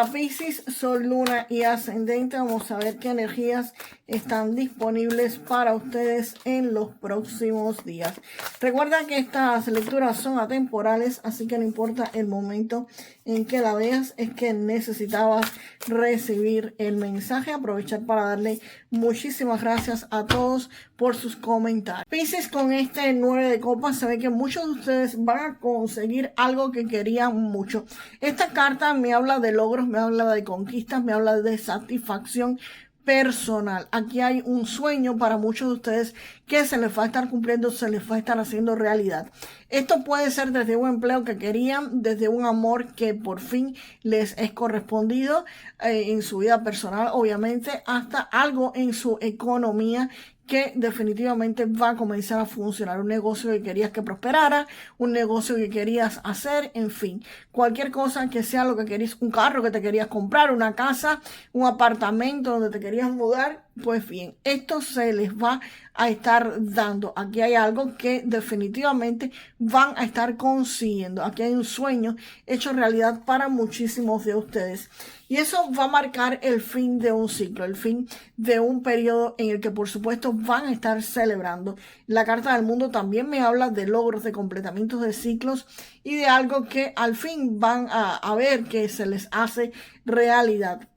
Para Piscis, Sol, Luna y Ascendente, vamos a ver qué energías están disponibles para ustedes en los próximos días. Recuerda que estas lecturas son atemporales, así que no importa el momento en que la veas, es que necesitabas recibir el mensaje. Aprovechar para darle muchísimas gracias a todos por sus comentarios. Piscis, con este 9 de copas, se ve que muchos de ustedes van a conseguir algo que querían mucho. Esta carta me habla de logros, me habla de conquistas, me habla de satisfacción personal. Aquí hay un sueño para muchos de ustedes que se les va a estar cumpliendo, se les va a estar haciendo realidad. Esto puede ser desde un empleo que querían, desde un amor que por fin les es correspondido en su vida personal, obviamente, hasta algo en su economía que definitivamente va a comenzar a funcionar. Un negocio que querías que prosperara, un negocio que querías hacer, en fin, cualquier cosa que sea lo que querías, un carro que te querías comprar, una casa, un apartamento donde te querías mudar. Pues bien, esto se les va a estar dando. Aquí hay algo que definitivamente van a estar consiguiendo. Aquí hay un sueño hecho realidad para muchísimos de ustedes. Y eso va a marcar el fin de un ciclo, el fin de un periodo en el que por supuesto van a estar celebrando. La carta del mundo también me habla de logros, de completamientos de ciclos y de algo que al fin van a ver que se les hace realidad.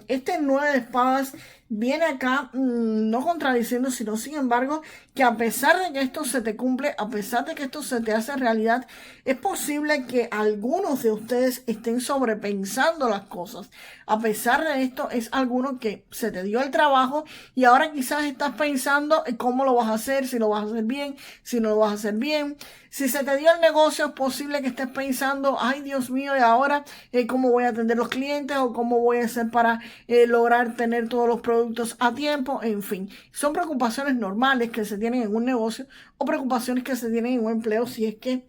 Este 9 de espadas viene acá no contradiciendo, sino sin embargo que a pesar de que esto se te cumple, a pesar de que esto se te hace realidad, es posible que algunos de ustedes estén sobrepensando las cosas. A pesar de esto, es alguno que se te dio el trabajo y ahora quizás estás pensando en cómo lo vas a hacer, si lo vas a hacer bien, si no lo vas a hacer bien. Si se te dio el negocio, es posible que estés pensando, ay Dios mío, y ahora cómo voy a atender los clientes o cómo voy a hacer para lograr tener todos los productos a tiempo. En fin, son preocupaciones normales que se tienen en un negocio o preocupaciones que se tienen en un empleo si es que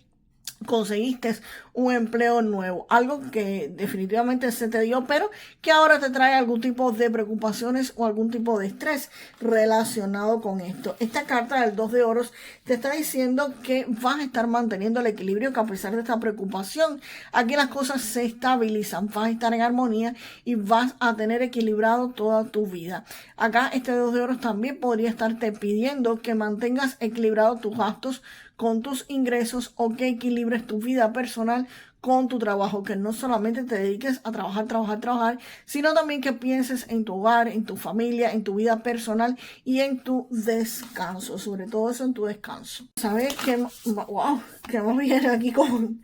conseguiste un empleo nuevo, algo que definitivamente se te dio, pero que ahora te trae algún tipo de preocupaciones o algún tipo de estrés relacionado con esto. Esta carta del 2 de oros te está diciendo que vas a estar manteniendo el equilibrio, que a pesar de esta preocupación, aquí las cosas se estabilizan, vas a estar en armonía y vas a tener equilibrado toda tu vida. Acá este 2 de oros también podría estarte pidiendo que mantengas equilibrado tus gastos con tus ingresos o que equilibres tu vida personal con tu trabajo, que no solamente te dediques a trabajar, sino también que pienses en tu hogar, en tu familia, en tu vida personal y en tu descanso, sobre todo eso en tu descanso. ¿Sabes qué? Wow, qué más viene aquí con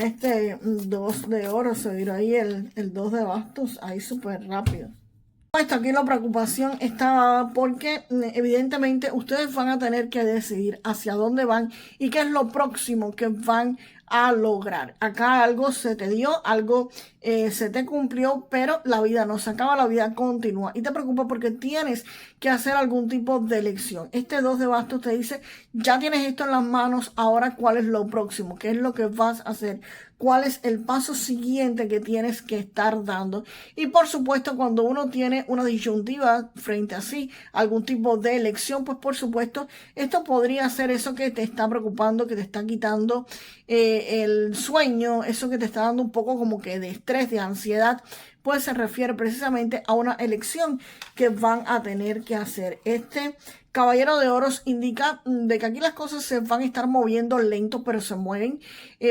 este 2 de oro? Se dirá ahí el 2 de bastos, ahí súper rápido. Esto aquí la preocupación está porque evidentemente ustedes van a tener que decidir hacia dónde van y qué es lo próximo que van a lograr. Acá algo se te dio, algo se te cumplió, pero la vida no se acaba, la vida continúa. Y te preocupa porque tienes que hacer algún tipo de elección. Este 2 de bastos te dice, ya tienes esto en las manos, ahora ¿cuál es lo próximo? ¿Qué es lo que vas a hacer? ¿Cuál es el paso siguiente que tienes que estar dando? Y por supuesto, cuando uno tiene una disyuntiva frente a sí, algún tipo de elección, pues por supuesto, esto podría ser eso que te está preocupando, que te está quitando el sueño, eso que te está dando un poco como que de estrés, de ansiedad, pues se refiere precisamente a una elección que van a tener que hacer. Este Caballero de Oros indica de que aquí las cosas se van a estar moviendo lento, pero se mueven.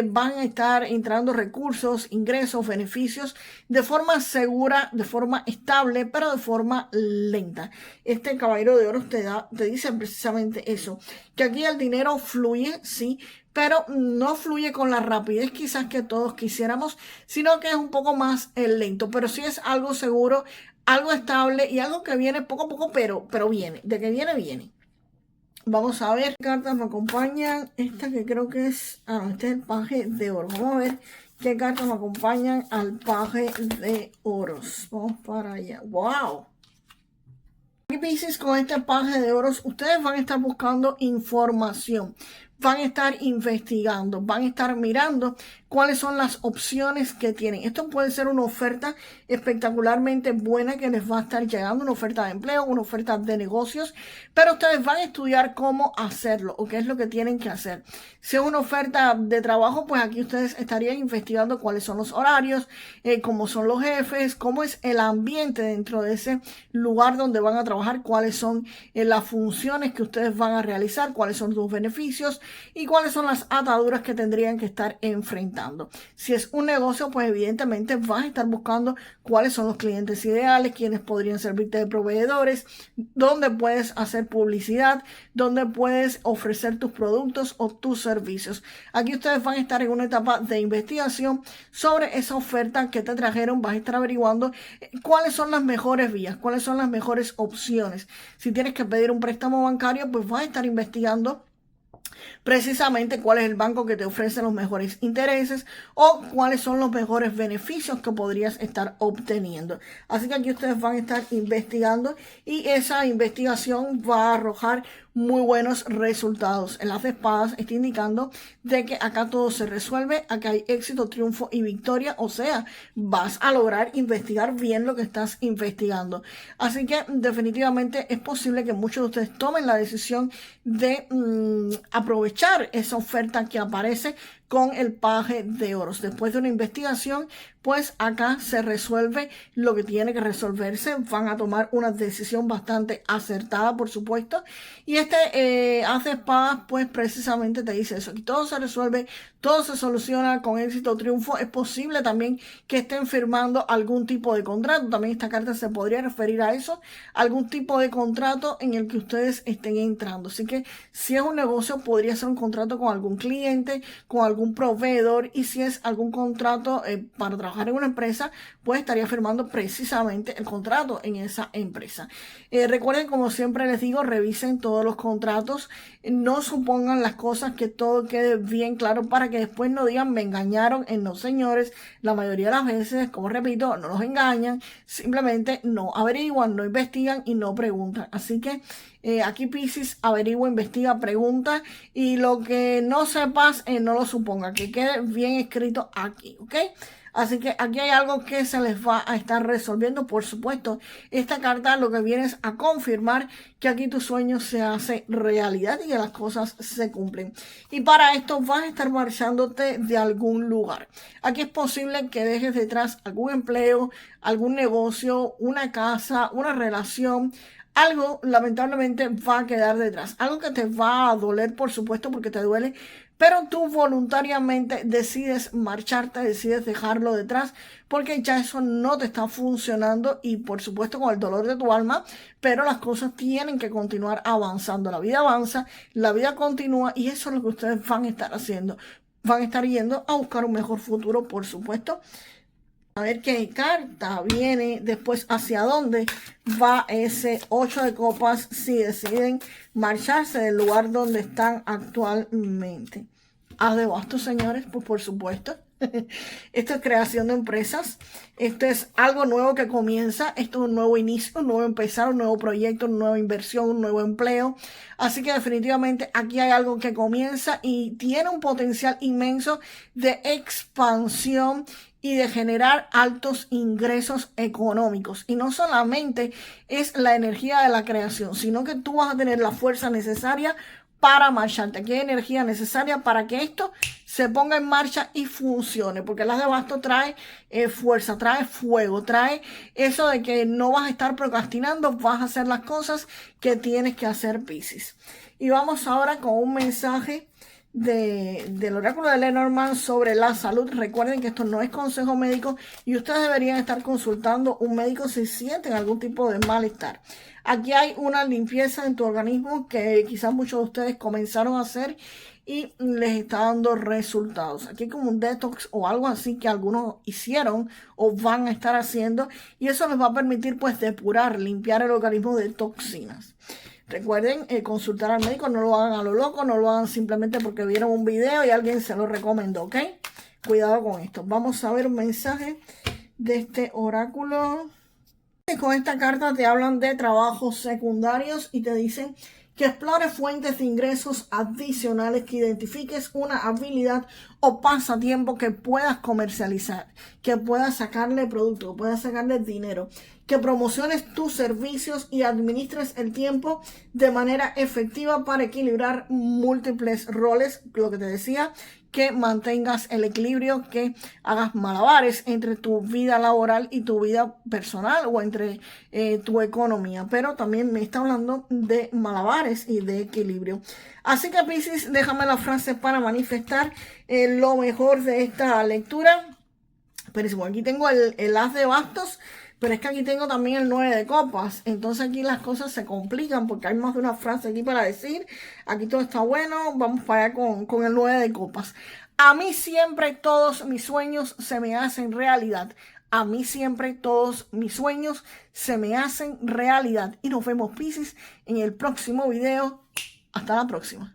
Van a estar entrando recursos, ingresos, beneficios de forma segura, de forma estable, pero de forma lenta. Este Caballero de Oros te dice precisamente eso, que aquí el dinero fluye, sí, pero no fluye con la rapidez quizás que todos quisiéramos, sino que es un poco más lento, pero sí es algo seguro, algo estable y algo que viene poco a poco, pero viene, de que viene, viene. Vamos a ver qué cartas me acompañan. Esta que creo que es, este es el paje de oro. Vamos a ver qué cartas me acompañan al paje de oros. Vamos para allá. ¡Wow! Piscis, con este paje de oros, ustedes van a estar buscando información. van a estar investigando, van a estar mirando cuáles son las opciones que tienen. Esto puede ser una oferta espectacularmente buena que les va a estar llegando, una oferta de empleo, una oferta de negocios, pero ustedes van a estudiar cómo hacerlo o qué es lo que tienen que hacer. Si es una oferta de trabajo, pues aquí ustedes estarían investigando cuáles son los horarios, cómo son los jefes, cómo es el ambiente dentro de ese lugar donde van a trabajar, cuáles son las funciones que ustedes van a realizar, cuáles son sus beneficios y cuáles son las ataduras que tendrían que estar enfrentando. Si es un negocio, pues evidentemente vas a estar buscando cuáles son los clientes ideales, quiénes podrían servirte de proveedores, dónde puedes hacer publicidad, dónde puedes ofrecer tus productos o tus servicios. Aquí ustedes van a estar en una etapa de investigación sobre esa oferta que te trajeron. Vas a estar averiguando cuáles son las mejores vías, cuáles son las mejores opciones. Si tienes que pedir un préstamo bancario, pues vas a estar investigando precisamente cuál es el banco que te ofrece los mejores intereses o cuáles son los mejores beneficios que podrías estar obteniendo. Así que aquí ustedes van a estar investigando y esa investigación va a arrojar muy buenos resultados. El as de espadas está indicando de que acá todo se resuelve, acá hay éxito, triunfo y victoria, o sea, vas a lograr investigar bien lo que estás investigando. Así que definitivamente es posible que muchos de ustedes tomen la decisión de aprovechar esa oferta que aparece con el paje de oros. Después de una investigación, pues acá se resuelve lo que tiene que resolverse. Van a tomar una decisión bastante acertada, por supuesto. Y este as de espadas, pues precisamente te dice eso. Aquí todo se resuelve, todo se soluciona con éxito o triunfo. Es posible también que estén firmando algún tipo de contrato. También esta carta se podría referir a eso. Algún tipo de contrato en el que ustedes estén entrando. Así que si es un negocio, podría ser un contrato con algún cliente, con algún proveedor, y si es algún contrato para trabajar en una empresa, pues estaría firmando precisamente el contrato en esa empresa. Recuerden, como siempre les digo, revisen todos los contratos, no supongan las cosas, que todo quede bien claro para que después no digan me engañaron. No, señores, la mayoría de las veces, como repito, no los engañan, simplemente no averiguan, no investigan y no preguntan. Así que aquí Piscis, averigua, investiga, pregunta, y lo que no sepas, no lo suponga, que quede bien escrito aquí, ¿ok? Así que aquí hay algo que se les va a estar resolviendo. Por supuesto, esta carta lo que viene es a confirmar que aquí tu sueño se hace realidad y que las cosas se cumplen. Y para esto vas a estar marchándote de algún lugar. Aquí es posible que dejes detrás algún empleo, algún negocio, una casa, una relación. Algo lamentablemente va a quedar detrás, algo que te va a doler, por supuesto, porque te duele, pero tú voluntariamente decides marcharte, decides dejarlo detrás, porque ya eso no te está funcionando, y por supuesto con el dolor de tu alma, pero las cosas tienen que continuar avanzando. La vida avanza, la vida continúa, y eso es lo que ustedes van a estar haciendo. Van a estar yendo a buscar un mejor futuro, por supuesto. A ver qué carta viene después, hacia dónde va ese 8 de copas si deciden marcharse del lugar donde están actualmente. As de bastos, señores, pues por supuesto. Esto es creación de empresas. Esto es algo nuevo que comienza. Esto es un nuevo inicio, un nuevo empezar, un nuevo proyecto, una nueva inversión, un nuevo empleo. Así que definitivamente aquí hay algo que comienza y tiene un potencial inmenso de expansión y de generar altos ingresos económicos. Y no solamente es la energía de la creación, sino que tú vas a tener la fuerza necesaria para marcharte. Aquí hay energía necesaria para que esto se ponga en marcha y funcione, porque el as de bastos trae fuerza, trae fuego, trae eso de que no vas a estar procrastinando, vas a hacer las cosas que tienes que hacer, Piscis. Y vamos ahora con un mensaje del oráculo de Lenormand sobre la salud. Recuerden que esto no es consejo médico y ustedes deberían estar consultando un médico si sienten algún tipo de malestar. Aquí hay una limpieza en tu organismo que quizás muchos de ustedes comenzaron a hacer y les está dando resultados. Aquí hay como un detox o algo así que algunos hicieron o van a estar haciendo, y eso les va a permitir pues depurar, limpiar el organismo de toxinas. Recuerden consultar al médico, no lo hagan a lo loco, no lo hagan simplemente porque vieron un video y alguien se lo recomendó, ¿ok? Cuidado con esto. Vamos a ver un mensaje de este oráculo. Con esta carta te hablan de trabajos secundarios y te dicen que explores fuentes de ingresos adicionales, que identifiques una habilidad o pasatiempo que puedas comercializar, que puedas sacarle producto, que puedas sacarle dinero, que promociones tus servicios y administres el tiempo de manera efectiva para equilibrar múltiples roles, lo que te decía, que mantengas el equilibrio, que hagas malabares entre tu vida laboral y tu vida personal o entre tu economía. Pero también me está hablando de malabares y de equilibrio. Así que, Piscis, déjame la frase para manifestar lo mejor de esta lectura. Pero aquí tengo el as de bastos, pero es que aquí tengo también el 9 de copas. Entonces aquí las cosas se complican porque hay más de una frase aquí para decir. Aquí todo está bueno. Vamos para allá con el 9 de copas. A mí siempre todos mis sueños se me hacen realidad. A mí siempre todos mis sueños se me hacen realidad. Y nos vemos, Piscis, en el próximo video. Hasta la próxima.